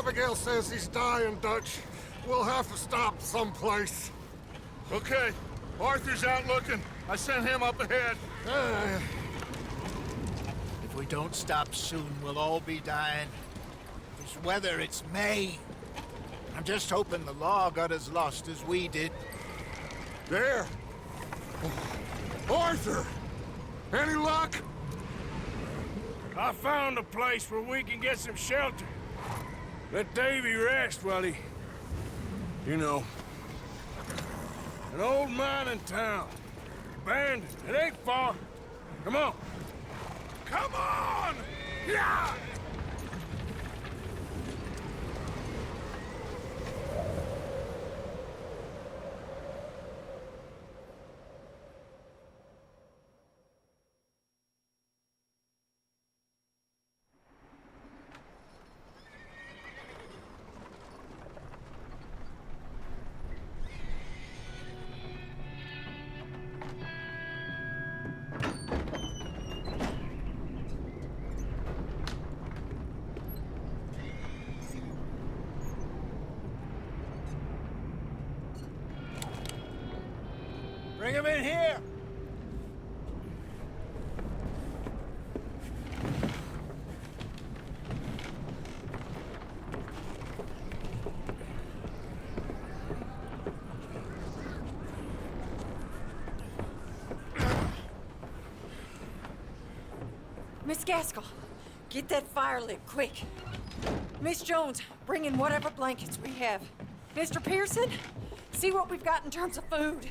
Abigail says he's dying, Dutch. We'll have to stop someplace. Okay, Arthur's out looking. I sent him up ahead. If we don't stop soon, we'll all be dying. This weather, it's May. I'm just hoping the law got as lost as we did. There! Arthur! Any luck? I found a place where we can get some shelter. Let Davy rest while he... You know. An old mining town. Abandoned. It ain't far. Come on. Come on! Yeah! Bring him in here! Miss Gaskell, get that fire lit, quick. Miss Jones, bring in whatever blankets we have. Mr. Pearson, see what we've got in terms of food.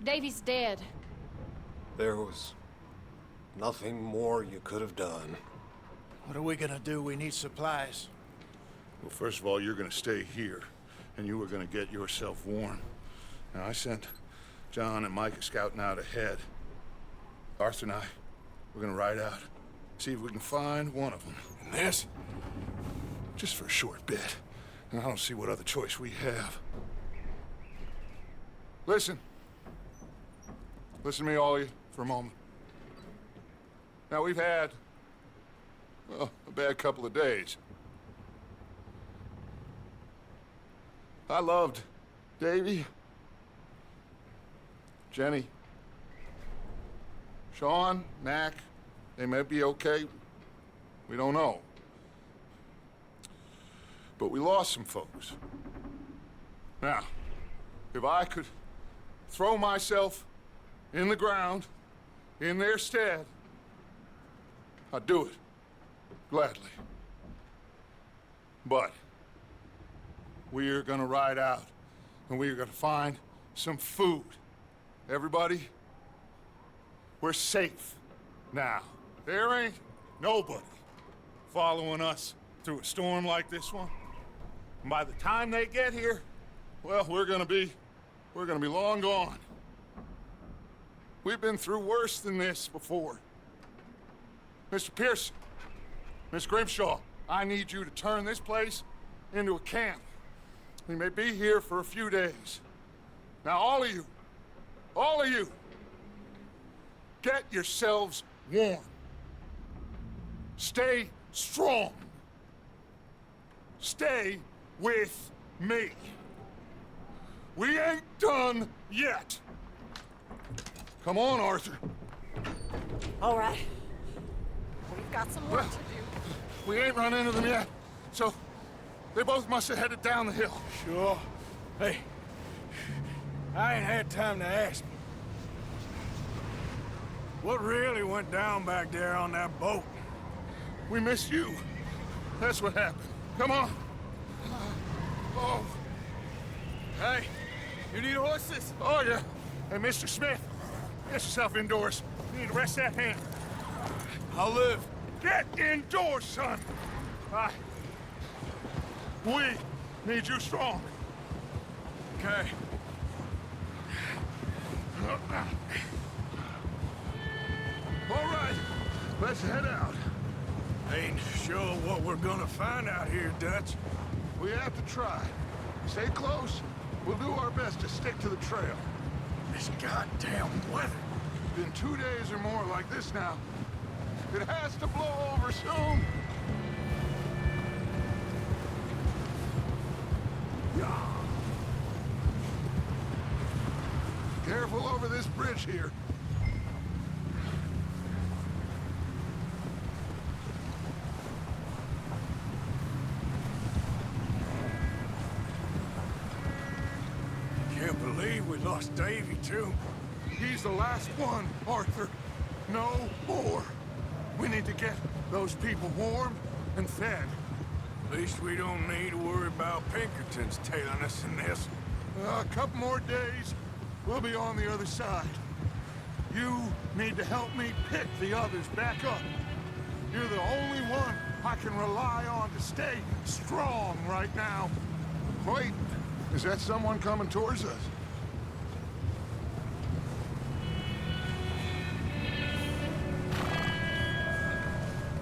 Davy's dead. There was nothing more you could have done. What are we gonna do? We need supplies. Well, first of all, you're gonna stay here, and you were gonna get yourself warm. Now, I sent John and Micah scouting out ahead. Arthur and I, we're gonna ride out, see if we can find one of them. And this, just for a short bit. And I don't see what other choice we have. Listen. Listen to me, all of you, for a moment. Now, we've had, well, a bad couple of days. I loved Davy, Jenny, Sean, Mac. They may be okay. We don't know. But we lost some folks. Now, if I could throw myself in the ground, in their stead, I'd do it, gladly. But we are gonna ride out, and we are gonna find some food. Everybody, we're safe now. There ain't nobody following us through a storm like this one. And by the time they get here, well, we're gonna be long gone. We've been through worse than this before. Mr. Pearson, Miss Grimshaw, I need you to turn this place into a camp. We may be here for a few days. Now, all of you, get yourselves warm. Stay strong. Stay with me. We ain't done yet. Come on, Arthur. All right. We've got some work to do. We ain't run into them yet, so they both must have headed down the hill. Sure. Hey, I ain't had time to ask. What really went down back there on that boat? We missed you. That's what happened. Come on. Oh. Hey, you need horses? Oh, yeah. Hey, Mr. Smith, get yourself indoors. You need to rest that hand. I'll live. Get indoors, son. We need you strong. Okay. All right, let's head out. Ain't sure what we're gonna find out here, Dutch. We have to try. Stay close. We'll do our best to stick to the trail. This goddamn weather. Been 2 days or more like this now. It has to blow over soon. Careful over this bridge here. Can't believe we lost Davy, too. He's the last one, Arthur. No more. We need to get those people warmed and fed. At least we don't need to worry about Pinkertons tailing us in this. A couple more days, we'll be on the other side. You need to help me pick the others back up. You're the only one I can rely on to stay strong right now. Wait, is that someone coming towards us?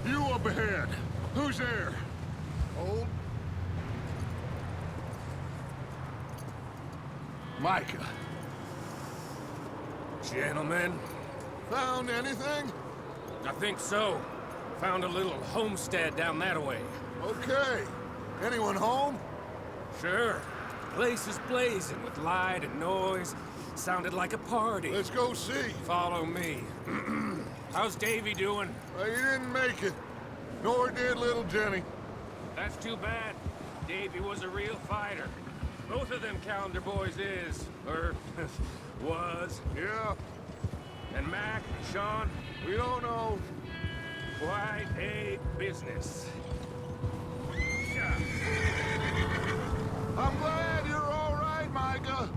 You up ahead. Who's there? Old? Micah. Gentlemen, Found anything? I think so. Found a little homestead down that way. Okay. Anyone home? Sure. Place is blazing with light and noise. Sounded like a party. Let's go see. Follow me. How's Davy doing? Well, he didn't make it. Nor did little Jenny. That's too bad. Davy was a real fighter. Both of them calendar boys is, or was. Yeah, And Mac and Sean, we don't know. quite a business. I'm glad you're all right, Micah.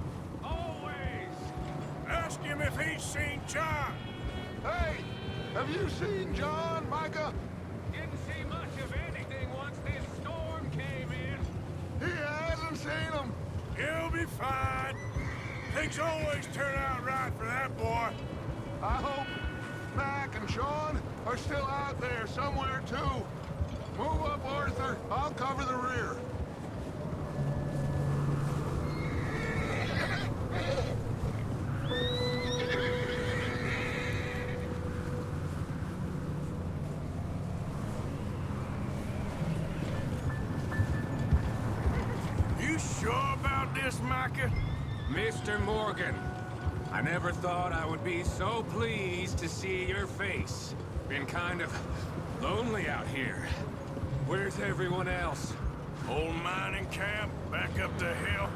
Always! Ask him if he's seen John. Hey, have you seen John, Micah? Didn't see much of anything once this storm came in. He hasn't seen him. He'll be fine. Things always turn out right for that boy. I hope Mac and Sean are still out there somewhere, too. Move up, Arthur. I'll cover the rear. You sure about this, Micah? Mr. Morgan, I never thought I would be so pleased to see your face. Been kind of lonely out here. Where's everyone else? Old mining camp back up the hill.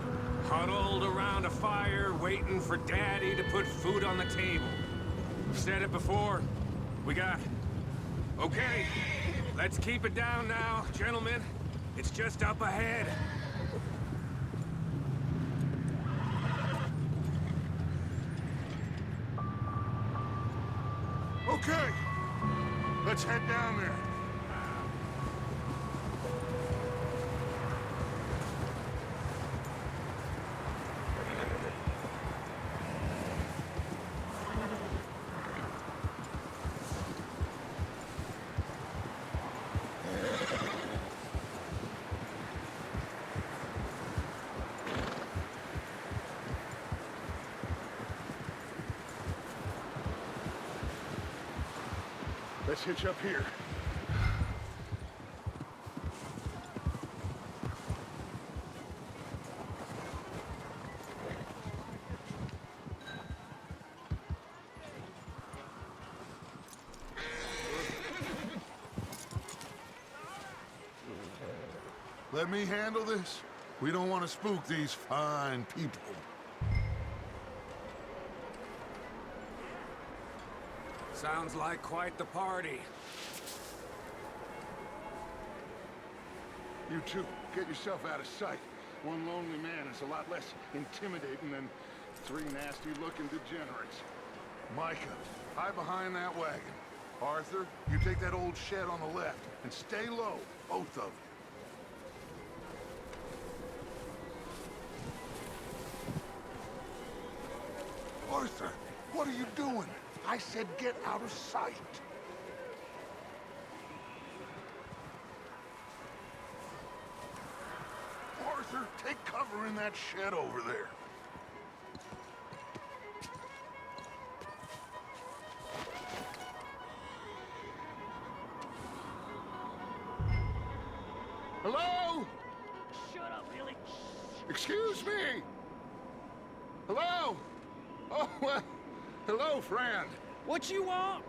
Huddled around a fire, waiting for Daddy to put food on the table. Said it before. We got... Okay, let's keep it down now, gentlemen. It's just up ahead. Okay, let's head down there. Let's hitch up here. Let me handle this. We don't want to spook these fine people. Sounds like quite the party. You two, get yourself out of sight. One lonely man is a lot less intimidating than three nasty-looking degenerates. Micah, hide behind that wagon. Arthur, you take that old shed on the left, and stay low, both of you. Arthur, what are you doing? I said get out of sight. Arthur, take cover in that shed over there. Hello? Shut up, Billy. Excuse me! Hello? Oh, well, hello, friend. What you want?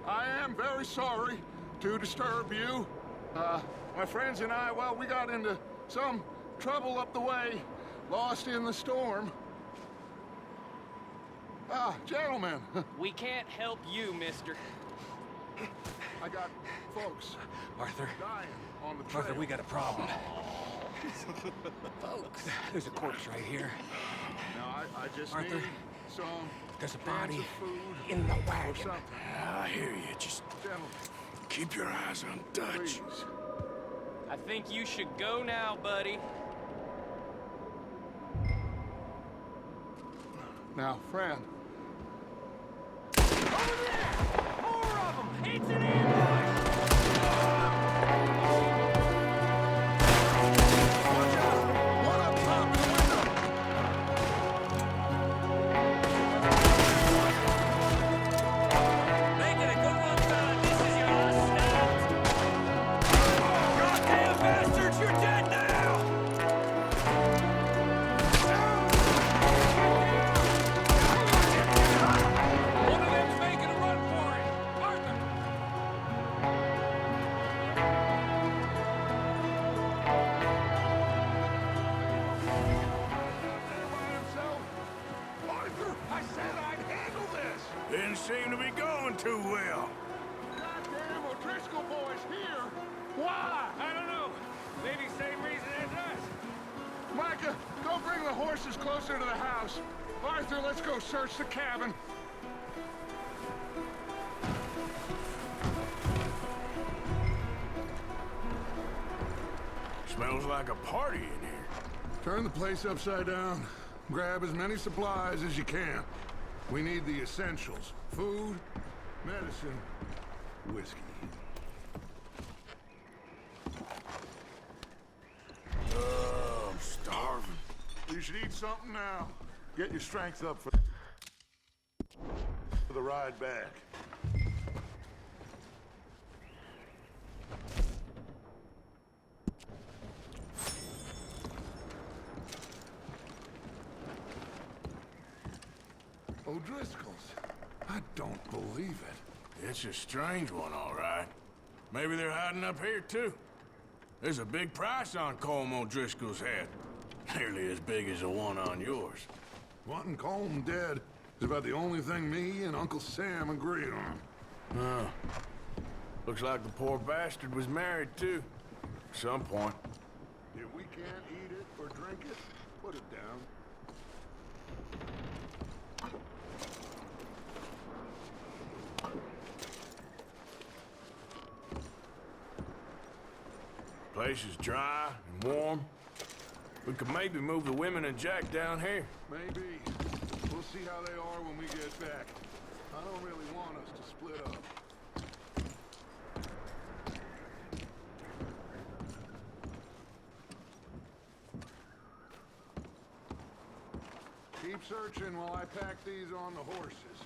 I am very sorry to disturb you. My friends and I, well, we got into some trouble up the way, lost in the storm. Gentlemen. We can't help you, mister. I got folks Arthur, dying on the trail. Arthur, we got a problem. Folks, there's a corpse right here. Now, I just Arthur, need some there's a cans body of food in the or wagon. something. I hear you. Just Gentlemen, keep your eyes on Dutch. please. I think you should go now, buddy. Now, friend. More of them! It's an ambush! Watch out! One up top in the window! Make it a good one, fella. This is your last stand. Goddamn bastards, you're dead now! One of them's making a run for it. Arthur! By himself? Arthur, I said I'd handle this! Didn't seem to be going too well. Goddamn O'Driscoll boys here! Why? I don't know. Maybe same reason as us. Micah, go bring the horses closer to the house. Arthur, let's go search the cabin. Smells like a party in here. Turn the place upside down. Grab as many supplies as you can. We need the essentials. Food, medicine, whiskey. I'm starving. You should eat something now. Get your strength up for the ride back. O'Driscoll's. I don't believe it. It's a strange one, all right. Maybe they're hiding up here, too. There's a big price on Colm O'Driscoll's head. Nearly as big as the one on yours. Wanting Colm dead is about the only thing me and Uncle Sam agree on. Oh. Looks like the poor bastard was married, too. At some point. If we can't eat it or drink it, put it down. Place is dry and warm. We could maybe move the women and Jack down here. Maybe. We'll see how they are when we get back. I don't really want us to split up. Keep searching while I pack these on the horses.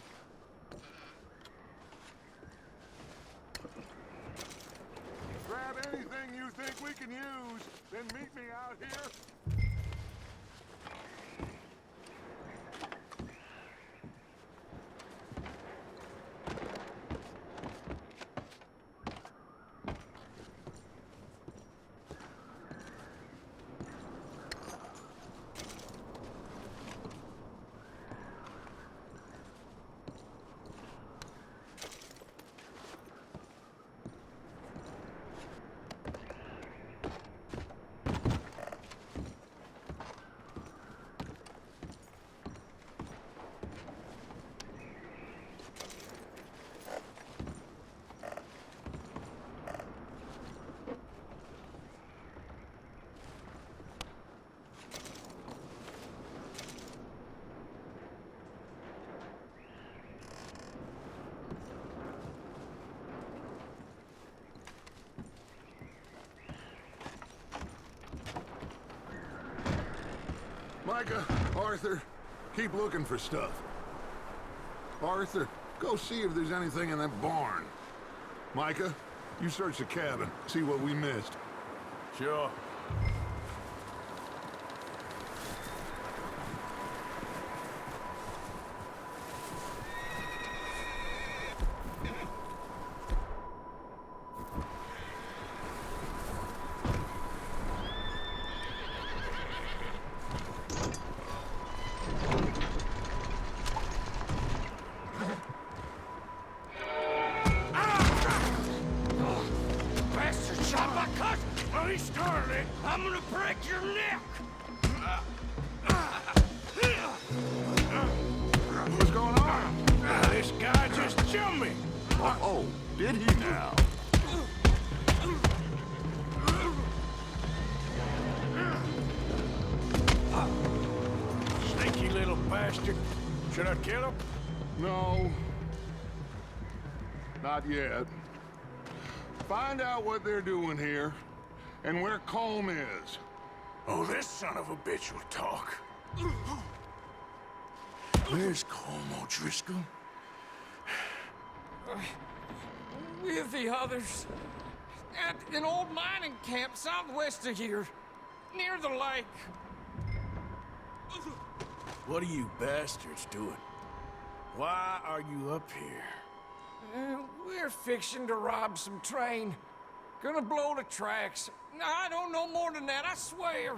Grab anything you think we can use, then meet me out here. Micah, Arthur, keep looking for stuff. Arthur, go see if there's anything in that barn. Micah, you search the cabin, see what we missed. Sure. Oh, did he now? Sneaky little bastard. Should I kill him? No. Not yet. Find out what they're doing here, and where Colm is. Oh, this son of a bitch will talk. Where's Colm O'Driscoll? With the others. At an old mining camp southwest of here. Near the lake. What are you bastards doing? Why are you up here? We're fixing to rob some train. Gonna blow the tracks. I don't know more than that, I swear.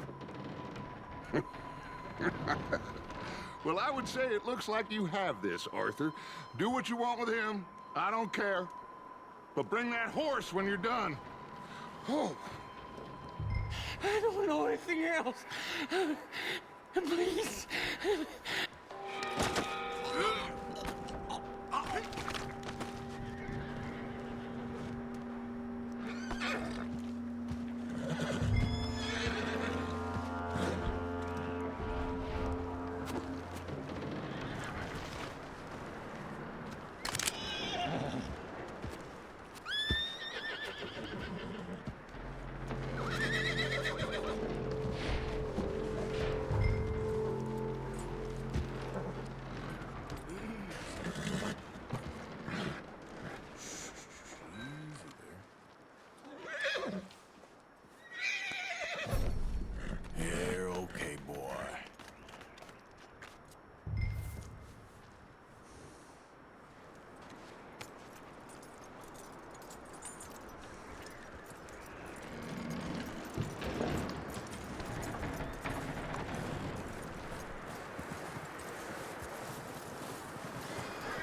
Well, I would say it looks like you have this, Arthur. Do what you want with him. I don't care. But bring that horse when you're done. Oh. I don't know anything else. Please. You're okay, boy.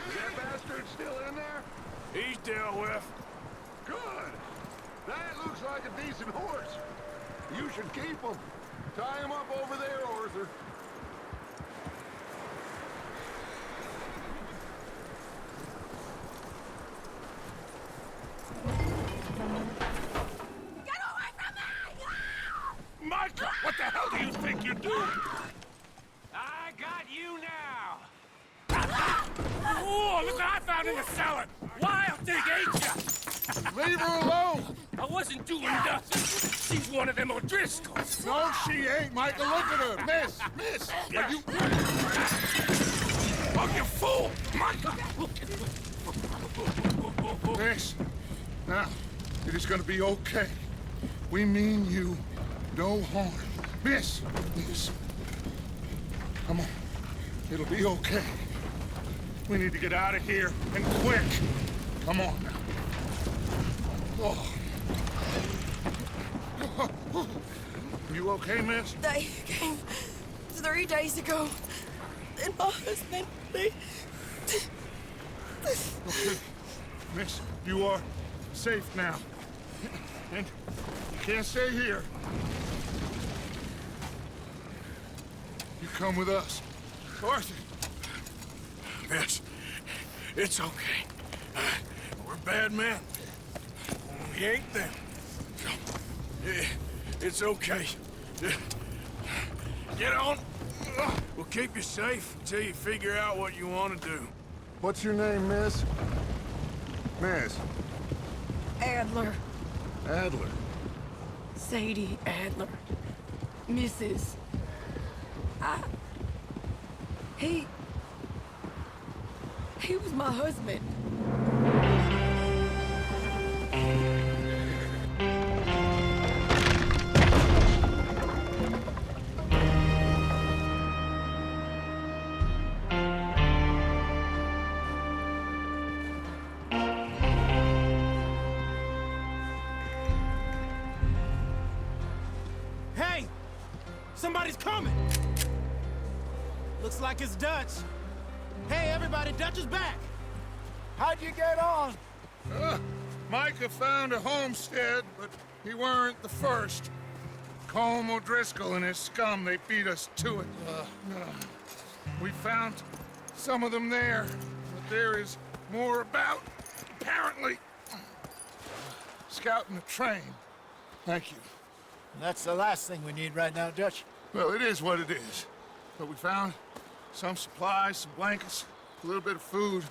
Is that bastard still in there? He's dealt with. Good. That looks like a decent horse. You should keep him. Tie him up over there, Arthur. Get away from me! Micah, what the hell do you think you're doing? I got you now! Oh, look what I found in the cellar! Wild thing, ain't ya? Leave her alone! I wasn't doing nothing. She's one of them O'Driscolls. No, she ain't, Michael. Look at her. Miss, are you... Oh, you fool! Micah! Miss, now, it is gonna be okay. We mean you no harm. Miss, come on. It'll be okay. We need to get out of here, and quick. Come on now. Oh. You okay, miss? They came 3 days ago. And my husband, they... Okay. Miss, you are safe now. And you can't stay here. You come with us. Arthur! Miss, it's okay. We're bad men. We ain't them. It's okay. Get on. We'll keep you safe until you figure out what you want to do. What's your name, miss? Miss. Adler. Adler. Sadie Adler. Mrs. He was my husband. Hey! Somebody's coming! Looks like it's Dutch. Hey, everybody, Dutch is back! How'd you get on? Micah found a homestead, but he weren't the first. Colm O'Driscoll and his scum, they beat us to it. We found some of them there, but there is more about. apparently scouting the train. Thank you. That's the last thing we need right now, Dutch. Well, it is what it is. But we found some supplies, some blankets, a little bit of food,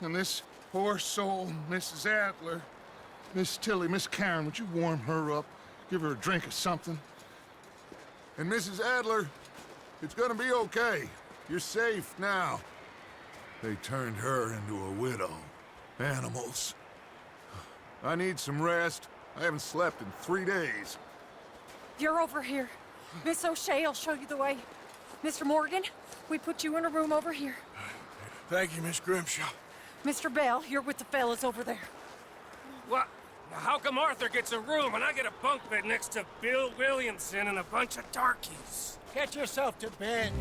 and this poor soul, Mrs. Adler, Miss Tilly, Miss Karen, would you warm her up? Give her a drink or something? And Mrs. Adler, it's gonna be okay. You're safe now. They turned her into a widow. Animals. I need some rest. I haven't slept in 3 days. You're over here. Miss O'Shea will show you the way. Mr. Morgan, we put you in a room over here. Thank you, Miss Grimshaw. Mr. Bell, you're with the fellas over there. What? How come Arthur gets a room and I get a bunk bed next to Bill Williamson and a bunch of darkies? Get yourself to bed.